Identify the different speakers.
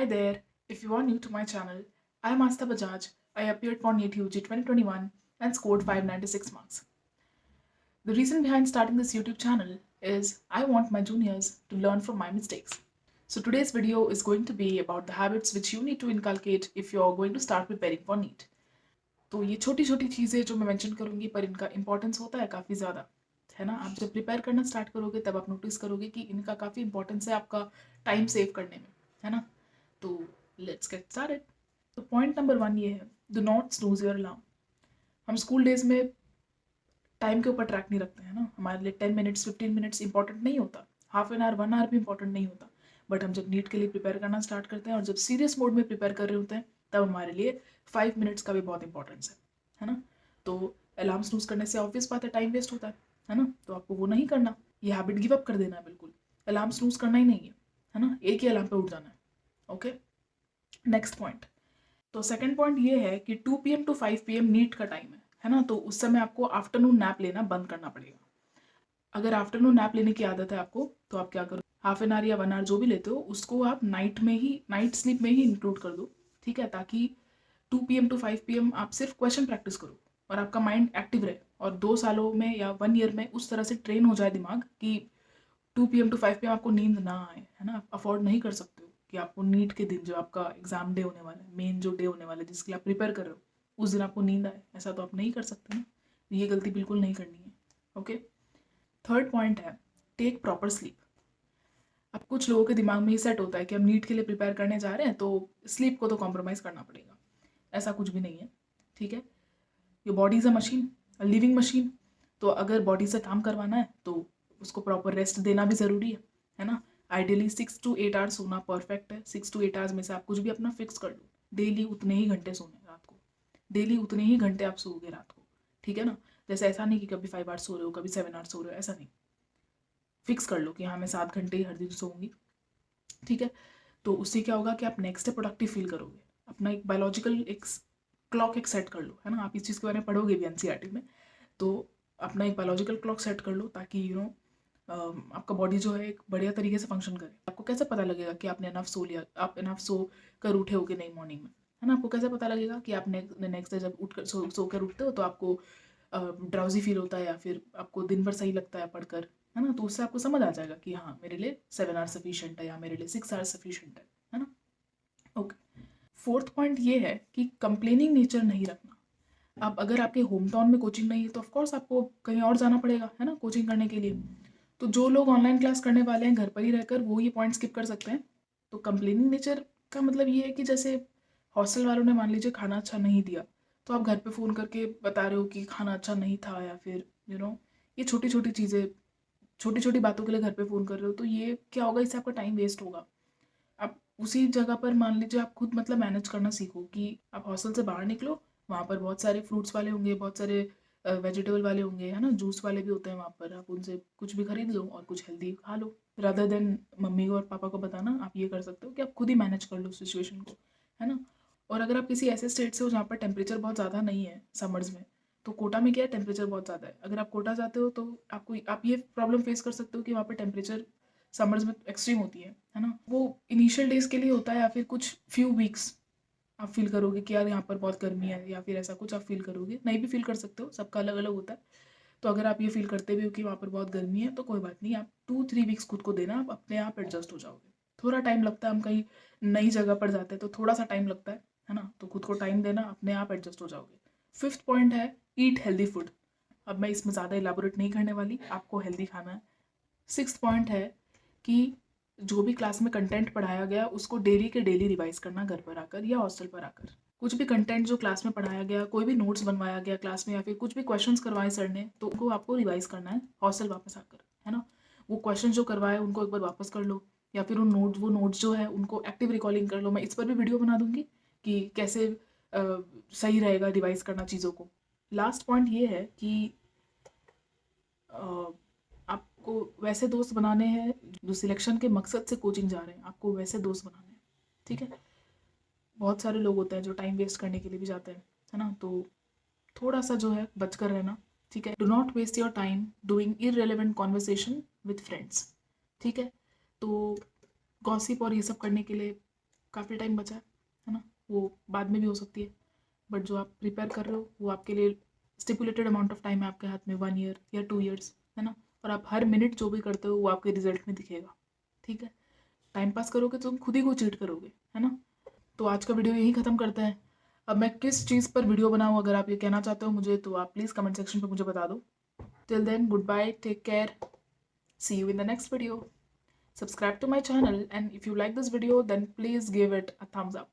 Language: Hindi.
Speaker 1: there, if you are new to my channel, I am Asta Bajaj. I appeared for NEET UG 2021 and scored 596 marks. The reason behind starting this YouTube channel is I want my juniors to learn from my mistakes. So today's video is going to be about the habits which you need to inculcate if you are going to start preparing for NEET. तो ये छोटी छोटी चीज़ें जो मैं मेंशन करूँगी पर इनका इंपॉर्टेंस होता है काफ़ी ज़्यादा, है ना। आप जब प्रिपेयर करना स्टार्ट करोगे तब आप नोटिस करोगे कि इनका काफ़ी इंपॉर्टेंस है आपका टाइम सेव करने में, है ना। तो लेट्स गेट स्टार्टेड। तो पॉइंट नंबर 1 ये है, do not snooze your alarm. हम स्कूल डेज में टाइम के ऊपर ट्रैक नहीं रखते हैं ना, हमारे लिए 10 मिनट्स 15 मिनट्स इंपॉर्टेंट नहीं होता, हाफ एन आवर 1 आवर भी इंपॉर्टेंट नहीं होता। बट हम जब नीट के लिए प्रिपेयर करना स्टार्ट करते हैं और जब सीरियस मोड में प्रिपेयर कर रहे होते हैं तब हमारे लिए 5 मिनट्स का भी बहुत इंपॉर्टेंस है ना। तो अलार्म स्नूज करने से ऑब्वियस बात है टाइम वेस्ट होता है ना। तो आपको वो नहीं करना, ये हैबिट गिव अप कर देना है बिल्कुल। अलार्म स्नूज करना ही नहीं है ना, एक ही अलार्म पे उठ जाना है। Okay, next point. तो सेकंड पॉइंट ये है कि 2 PM टू 5 PM नीट का टाइम है ना। तो उस समय आपको आफ्टरनून नैप लेना बंद करना पड़ेगा। अगर आफ्टरनून नैप लेने की आदत है आपको तो आप क्या करो, हाफ एन आवर या 1 आवर जो भी लेते हो उसको आप नाइट स्लीप में ही इंक्लूड कर दो, ठीक है। ताकि 2 PM टू 5 PM आप सिर्फ क्वेश्चन प्रैक्टिस करो और आपका माइंड एक्टिव रहे और 2 सालों में या 1 ईयर में उस तरह से ट्रेन हो जाए दिमाग कि 2 PM टू 5 PM आपको नींद ना आए, है ना। आप अफोर्ड नहीं कर सकते हो कि आपको नीट के दिन जो आपका एग्जाम डे होने वाला है, मेन जो डे होने वाला है जिसके लिए आप प्रिपेयर कर रहे हो, उस दिन आपको नींद आए, ऐसा तो आप नहीं कर सकते ना। ये गलती बिल्कुल नहीं करनी है। ओके, थर्ड पॉइंट है टेक प्रॉपर स्लीप। अब कुछ लोगों के दिमाग में ही सेट होता है कि हम नीट के लिए प्रिपेयर करने जा रहे हैं तो स्लीप को तो कॉम्प्रोमाइज़ करना पड़ेगा। ऐसा कुछ भी नहीं है, ठीक है। Your body is a machine, a living machine. तो अगर बॉडी से काम करवाना है तो उसको प्रॉपर रेस्ट देना भी ज़रूरी है ना। आइडियली 6 to 8 आवर्स सोना परफेक्ट है। 6 to 8 आवर्स में से आप कुछ भी अपना फिक्स कर लो, डेली उतने ही घंटे सोने रात को, डेली उतने ही घंटे आप सोओगे रात को, ठीक है ना। जैसे ऐसा नहीं कि कभी 5 आवर्स सो रहे हो कभी 7 आवर्स सो रहे हो, ऐसा नहीं। फिक्स कर लो कि हाँ मैं 7 घंटे ही हर दिन सोऊंगी, ठीक है। तो उससे क्या होगा कि आप नेक्स्ट डे प्रोडक्टिव फील करोगे। अपना एक बायोलॉजिकल एक क्लॉक एक सेट कर लो, है ना। आप इस चीज़ के बारे में पढ़ोगे भी एनसीईआरटी में। तो अपना एक बायोलॉजिकल क्लॉक सेट कर लो ताकि आपका बॉडी जो है एक बढ़िया तरीके से फंक्शन करे। आपको कैसे पता लगेगा कि आपने इनफ सो लिया, आप इनफ सो कर उठे हो कि नहीं मॉर्निंग में, है ना। आपको कैसे पता लगेगा कि आप नेक्स्ट डे जब उठ कर सो कर उठते हो तो आपको ड्राउजी फील होता है या फिर आपको दिन भर सही लगता है पढ़कर, है ना। तो उससे आपको समझ आ जाएगा कि हाँ मेरे लिए 7 आवर्स सफिशिएंट है या मेरे लिए 6 आवर्स सफिशिएंट है ना। ओके, फोर्थ पॉइंट ये है कि कंप्लेनिंग नेचर नहीं रखना। अब अगर आपके होम टाउन में कोचिंग नहीं है तो ऑफकोर्स आपको कहीं और जाना पड़ेगा, है ना, कोचिंग करने के लिए। तो जो लोग ऑनलाइन क्लास करने वाले हैं घर पर ही रहकर वो ये पॉइंट स्किप कर सकते हैं। तो कंप्लेनिंग नेचर का मतलब ये है कि जैसे हॉस्टल वालों ने मान लीजिए खाना अच्छा नहीं दिया तो आप घर पे फ़ोन करके बता रहे हो कि खाना अच्छा नहीं था, या फिर ये छोटी छोटी चीज़ें, छोटी छोटी बातों के लिए घर पे फ़ोन कर रहे हो, तो ये क्या होगा, इससे आपका टाइम वेस्ट होगा। आप उसी जगह पर मान लीजिए आप खुद मतलब मैनेज करना सीखो कि आप हॉस्टल से बाहर निकलो, वहाँ पर बहुत सारे फ्रूट्स वाले होंगे, बहुत सारे वेजिटेबल वाले होंगे, है ना, जूस वाले भी होते हैं वहाँ पर। आप उनसे कुछ भी खरीद लो और कुछ हेल्दी खा लो, रादर देन मम्मी को और पापा को बताना। आप ये कर सकते हो कि आप खुद ही मैनेज कर लो सिचुएशन को, है ना। और अगर आप किसी ऐसे स्टेट से हो जहाँ पर टेम्परेचर बहुत ज़्यादा नहीं है समर्स में, तो कोटा में क्या है, टेम्परेचर बहुत ज़्यादा है। अगर आप कोटा जाते हो तो आप ये प्रॉब्लम फेस कर सकते हो कि वहाँ पर टेम्परेचर समर्स में एक्सट्रीम होती है ना। वो इनिशियल डेज के लिए होता है या फिर कुछ फ्यू वीक्स आप फील करोगे कि यार यहाँ पर बहुत गर्मी है, या फिर ऐसा कुछ आप फील करोगे, नहीं भी फील कर सकते हो, सबका अलग अलग होता है। तो अगर आप ये फील करते भी हो कि वहाँ पर बहुत गर्मी है तो कोई बात नहीं, आप 2-3 वीक्स खुद को देना, आप अपने आप एडजस्ट हो जाओगे। थोड़ा टाइम लगता है, हम कहीं नई जगह पर जाते हैं तो थोड़ा सा टाइम लगता है ना। तो खुद को टाइम देना, अपने आप एडजस्ट हो जाओगे। फिफ्थ पॉइंट है ईट हेल्दी फूड। अब मैं इसमें ज़्यादा इलाबोरेट नहीं करने वाली, आपको हेल्दी खाना है। सिक्स्थ पॉइंट है कि जो भी क्लास में कंटेंट पढ़ाया गया उसको डेली के डेली रिवाइज करना, घर पर आकर या हॉस्टल पर आकर। कुछ भी कंटेंट जो क्लास में पढ़ाया गया, कोई भी नोट्स बनवाया गया क्लास में या फिर कुछ भी क्वेश्चंस करवाए सर ने, तो उनको आपको रिवाइज करना है हॉस्टल वापस आकर, है ना। वो क्वेश्चन जो करवाए उनको एक बार वापस कर लो, या फिर वो नोट्स जो है उनको एक्टिव रिकॉलिंग कर लो। मैं इस पर भी वीडियो बना दूंगी कि कैसे सही रहेगा रिवाइज करना चीज़ों को। लास्ट पॉइंट ये है कि आपको वैसे दोस्त बनाने हैं जो सिलेक्शन के मकसद से कोचिंग जा रहे हैं, आपको वैसे दोस्त बनाने हैं, ठीक है। बहुत सारे लोग होते हैं जो टाइम वेस्ट करने के लिए भी जाते हैं, है ना। तो थोड़ा सा जो है बचकर रहना, ठीक है। Do not waste your time doing irrelevant conversation with friends, ठीक है। तो गॉसिप और ये सब करने के लिए काफ़ी टाइम बचा है ना, वो बाद में भी हो सकती है, बट जो आप प्रिपेयर कर रहे हो वो आपके लिए स्टिपुलेटेड अमाउंट ऑफ टाइम है आपके हाथ में, 1 ईयर या 2 ईयर्स, है ना। और आप हर मिनट जो भी करते हो वो आपके रिजल्ट में दिखेगा, ठीक है। टाइम पास करोगे तो तुम खुद ही को चीट करोगे, है ना। तो आज का वीडियो यहीं ख़त्म करते हैं। अब मैं किस चीज़ पर वीडियो बनाऊँ, अगर आप ये कहना चाहते हो मुझे, तो आप प्लीज़ कमेंट सेक्शन पर मुझे बता दो। Till then, good bye, take care, see you in the next video. Subscribe to my channel, and if you like this video then please give it a thumbs up.